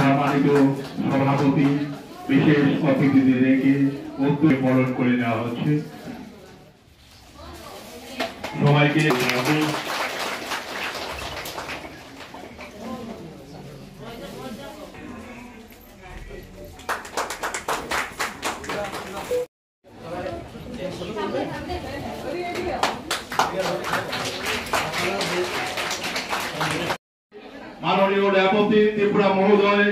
সম্মানিত সভাপতি বিশেষ অতিথিদেরকে উদ্যোগ বরণ করে নেওয়া হচ্ছে। সবাইকে মাননীয় সভাপতি ত্রিপুরা মহোদয়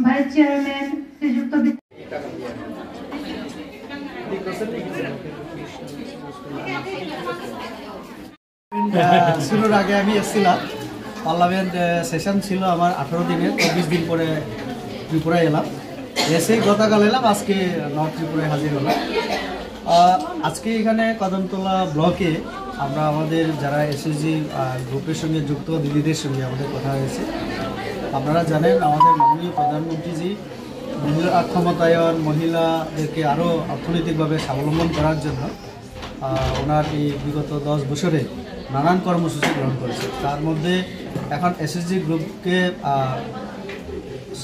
ভাইস চেয়ারম্যান শ্রীযুক্ত শুরুর আগে আমি এসেছিলাম, পার্লামেন্ট সেশন ছিল আমার 18 দিনের, 24 দিন পরে ত্রিপুরায় এলাম। এসেই গতকাল এলাম, আজকে নর্থ ত্রিপুরায় হাজির হলাম। আজকে এখানে কদমতলা ব্লকে আমরা আমাদের যারা এসএসজি গ্রুপের সঙ্গে যুক্ত দিদিদের সঙ্গে আমাদের কথা হয়েছে। আপনারা জানেন আমাদের মাননীয় প্রধানমন্ত্রীজি মহিলা ক্ষমতায়ন, মহিলাদেরকে আরও অর্থনৈতিকভাবে স্বাবলম্বন করার জন্য ওনার এই বিগত 10 বছরে নানান কর্মসূচি গ্রহণ করেছে। তার মধ্যে এখন এসএসজি গ্রুপকে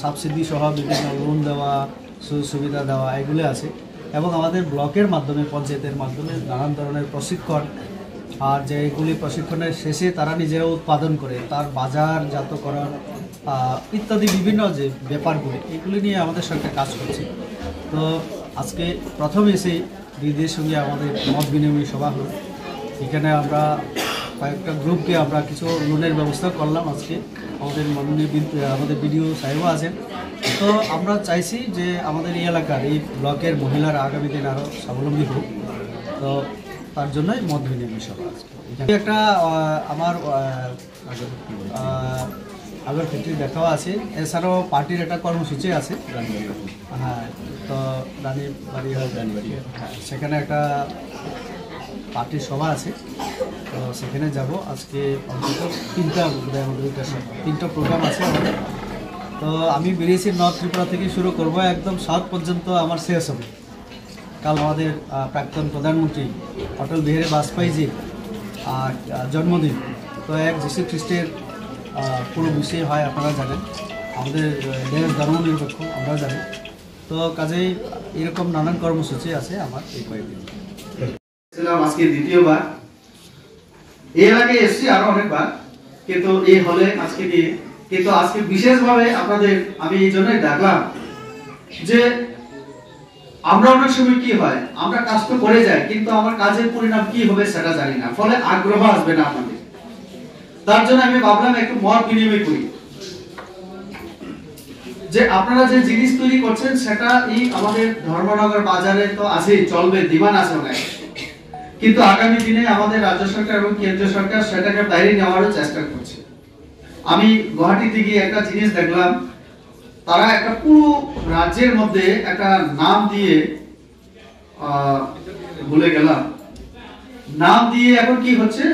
সাবসিডি সহ বিভিন্ন লোন দেওয়া, সুযোগ সুবিধা দেওয়া এগুলো আছে, এবং আমাদের ব্লকের মাধ্যমে, পঞ্চায়েতের মাধ্যমে নানান ধরনের প্রশিক্ষণ, আর যে এগুলি প্রশিক্ষণের শেষে তারা নিজেরা উৎপাদন করে তার বাজারজাতকরণ ইত্যাদি বিভিন্ন যে ব্যাপারগুলি, এগুলি নিয়ে আমাদের সরকার কাজ করছে। তো আজকে প্রথম এসেই দিদিদের সঙ্গে আমাদের মত বিনিময় সভা হলো। এখানে আমরা কয়েকটা গ্রুপকে আমরা কিছু লোনের ব্যবস্থা করলাম। আজকে আমাদের মাননীয় আমাদের বিডিও সাহেবও আছেন। তো আমরা চাইছি যে আমাদের এই এলাকার এই ব্লকের মহিলারা আগামী দিন আরও স্বাবলম্বী হোক। তো তার জন্যই মত বিনিময় সভা আজকে। একটা আমার আগের ক্ষেত্রে দেখাও আছে, এছাড়াও পার্টির একটা কর্মসূচি আছে। হ্যাঁ, তো রানীবাড়ি সেখানে একটা পার্টির সভা আছে, তো সেখানে যাব। আজকে অন্তত 3টা প্রোগ্রাম আছে আমাদের। তো আমি বেরিয়েছি নর্থ ত্রিপুরা থেকে শুরু করব, একদম সাউথ পর্যন্ত আমার শেষ হবে। কাল আমাদের প্রাক্তন প্রধানমন্ত্রী অটল বিহারী বাজপেয়ীজির জন্মদিন। তো এক যীশু খ্রিস্টের পুরো বিষয় হয়, আপনারা জানেন। আমাদের দেশ ধর্মনিরপেক্ষ, আমরা জানি। তো কাজেই এরকম নানান কর্মসূচি আছে আমার এই কয়েকদিন। আজকে দ্বিতীয়বার, এর আগে এসেছি আরো অনেকবার, কিন্তু এই হলে আজকে দিয়ে, কিন্তু আজকে বিশেষভাবে আপনাদের আমি এই জন্যই ডাকলাম যে আমরা অনেক সময় কি হয়, আমরা কাজ তো করে যাই, কিন্তু আমার কাজের পরিণাম কি হবে সেটা জানি না, ফলে আগ্রহ আসবে না আমাদের। তার জন্য আমি ভাবলাম একটু মত বিনিময় করি যে আপনারা যে জিনিস তৈরি করছেন সেটা এই আমাদের ধর্মনগর বাজারে তো আছে, চলবে, ডিমান্ড আছে অনেক, কিন্তু আগামী দিনে আমাদের রাজ্য সরকার এবং কেন্দ্রীয় সরকার সেটাকে বাইরে নেওয়ারও চেষ্টা করছে। আমি গুয়াহাটিতে গিয়ে একটা জিনিস দেখলাম, তারা একটা পুরো রাজ্যের মধ্যে একটা নাম দিয়ে, ভুলে গেলাম নাম দিয়ে, এখন কি হচ্ছে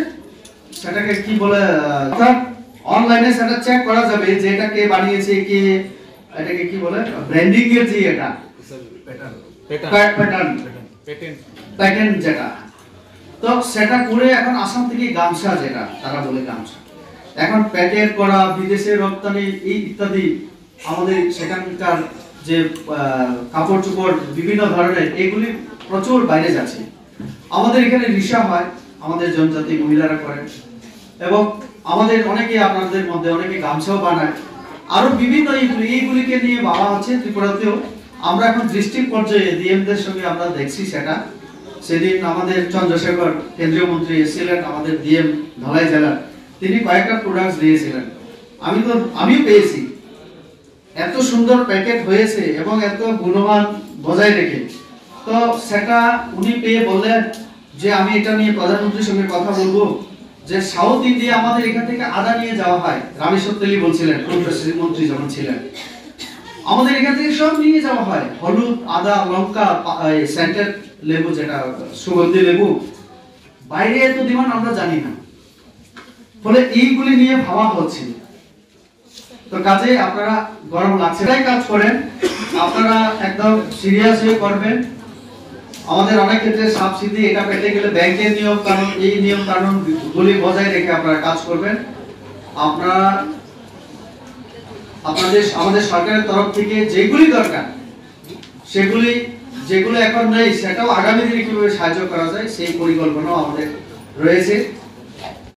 সেটাকে কি বলে, অনলাইনে সেটা চেক করা যাবে যে এটা কে বানিয়েছে, কে এটাকে কি বলে, ব্র্যান্ডিং এর যে এটা প্যাটার্ন যেটা, তো সেটা করে এখন আসাম থেকে গামছা, যেটা তারা বলে গামছা, এখন প্যাকেট করা, বিদেশে রপ্তানি এই ইত্যাদি, আমাদের সেখানকার যে কাপড় চোপড় বিভিন্ন ধরনের, এগুলি প্রচুর বাইরে যাচ্ছে। আমাদের এখানে রিসা হয়, আমাদের জনজাতি মহিলারা করেন, এবং আমাদের অনেকে, আপনাদের মধ্যে অনেকে গামছাও বানায়, আরো বিভিন্ন এইগুলিকে নিয়ে ভাবা হচ্ছে ত্রিপুরাতেও। আমরা এখন ডিস্ট্রিক্ট পর্যায়ে ডিএমদের সঙ্গে আমরা দেখছি সেটা। সেদিন আমাদের চন্দ্রশেখর কেন্দ্রীয় মন্ত্রী এসেছিলেন, আমাদের ডিএম ধলাই জেলার, তিনি কয়েকটা প্রোডাক্টস দিয়েছিলেন, আমিও পেয়েছি। এত সুন্দর প্যাকেট হয়েছে এবং এত গুণমান বজায় রেখে, তো সেটা উনি পেয়ে বললেন যে আমি এটা নিয়ে প্রধানমন্ত্রীর সঙ্গে কথা বলবো, যে সাউথ ইন্ডিয়া আমাদের এখান থেকে আদা নিয়ে যাওয়া হয়, রামেশ্বর তেলি বলছিলেন মন্ত্রী যখন ছিলেন, আমাদের এখান থেকে সব নিয়ে যাওয়া হয়, হলুদ, আদা, লঙ্কা, সেন্টেড লেবু, যেটা সুগন্ধি লেবু, বাইরে এত ডিমান্ড আমরা জানি না, ফলে এইগুলি নিয়ে ভাবা হচ্ছে। তো কাজে আপনারা গরম লাগছে তাই কাজ করেন, আপনারা একদম সিরিয়াস হয়ে করবেন। আমাদের অনেক ক্ষেত্রে সাবসিডি এটা পেতে গেলে ব্যাংকের নিয়ম কানুন, এই নিয়ম কানুন গুলি বজায় রেখে আপনারা কাজ করবেন। আপনারা আমাদের সরকারের তরফ থেকে যেগুলি দরকার সেগুলি, যেগুলো এখন নেই সেটাও আগামী দিনে কিভাবে সাহায্য করা যায় সেই পরিকল্পনাও আমাদের রয়েছে।